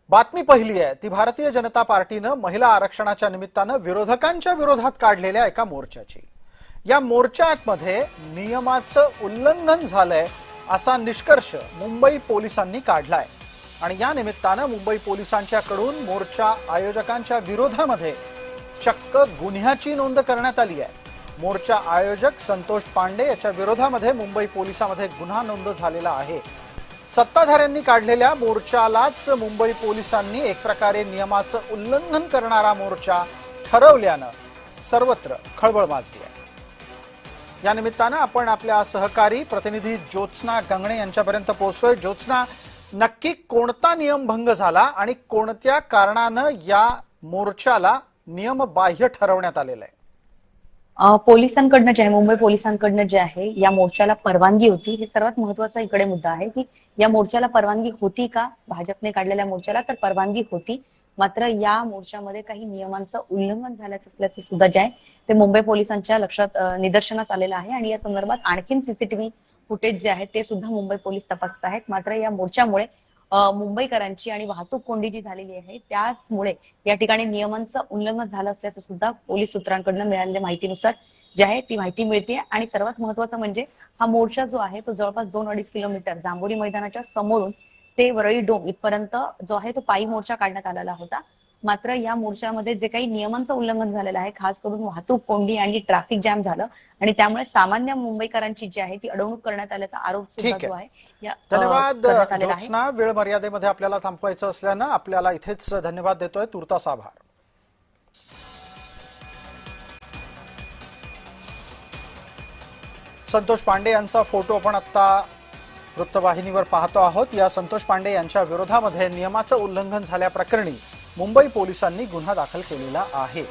बातमी पहिली आहे ती भारतीय जनता पार्टीनं महिला आरक्षणाच्या निमित्तानं विरोधकांच्या विरोधात काढलेल्या एका मोर्चाची। या मोर्चामध्ये नियमाचं उल्लंघन झालंय असा निष्कर्ष मुंबई पोलिसांनी काढलाय आणि या निमित्तानं मुंबई पोलिसांच्याकडून मोर्चा आयोजकांच्या विरोधामध्ये चक्क गुन्ह्याची नोंद करण्यात आली आहे। मोर्चा आयोजक संतोष पांडे याच्या विरोधामध्ये मुंबई पोलिसांमध्ये गुन्हा नोंद झालेला आहे। सत्ताधाऱ्यांनी काढलेल्या मोर्चालाच मुंबई पोलिसांनी एक प्रकारे नियमाचं उल्लंघन करणारा मोर्चा ठरवल्यानं सर्वत्र खळबळ माजली आहे। या निमित्तानं आपण आपल्या सहकारी प्रतिनिधी ज्योत्स्ना गंगणे यांच्यापर्यंत पोहोचतोय। ज्योत्स्ना, नक्की कोणता नियमभंग झाला आणि कोणत्या कारणानं या मोर्चाला नियमबाह्य ठरवण्यात आलेलं आहे? पोलिसांकडनं जे आहे, मुंबई पोलिसांकडनं जे आहे या मोर्चाला परवानगी होती। हे सर्वात महत्त्वाचा इकडे मुद्दा आहे की या मोर्चाला परवानगी होती का? भाजपने काढलेल्या मोर्चाला तर परवानगी होती, मात्र या मोर्चामध्ये काही नियमांचं उल्लंघन झाल्याचं असल्याचं सुद्धा जे आहे ते मुंबई पोलिसांच्या लक्षात निदर्शनास आलेलं आहे आणि या संदर्भात आणखीन सीसीटीव्ही फुटेज जे आहे ते सुद्धा मुंबई पोलीस तपासत आहेत। मात्र या मोर्चामुळे मुंबईकरांची आणि वाहतूक कोंडी जी झालेली आहे त्याचमुळे या ठिकाणी नियमांचं उल्लंघन झालं असल्याचं सुद्धा पोलीस सूत्रांकडून मिळालेल्या माहितीनुसार जे आहे ती माहिती मिळते। आणि सर्वात महत्त्वाचं म्हणजे हा मोर्चा जो आहे तो जवळपास 2-2.5 किलोमीटर जांभोरी मैदानाच्या समोरून ते वरळी डोम इथपर्यंत जो आहे तो पायी मोर्चा काढण्यात आलेला होता। मात्र या मोर्चामध्ये जे काही नियमांचं उल्लंघन झालेलं आहे, खास करून वाहतूक कोंडी आणि ट्रॅफिक जॅम झालं आणि त्यामुळे सामान्य मुंबईकरांची जी आहे ती अडवणूक करण्यात आल्याचा आरोप सुद्धा जो आहे धन्यवाद ज्योत्स्ना। वेळ मर्यादेमध्ये आपल्याला थांबवायचं असल्यानं आपल्याला इथेच धन्यवाद देतोय। तुर्तास आभार। संतोष पांडे यांचा फोटो आपण आता वृत्तवाहिनीवर पाहतो आहोत। या संतोष पांडे यांच्या विरोधामध्ये नियमाचं उल्लंघन झाल्याप्रकरणी मुंबई पोलिसांनी गुन्हा दाखल केलेला आहे।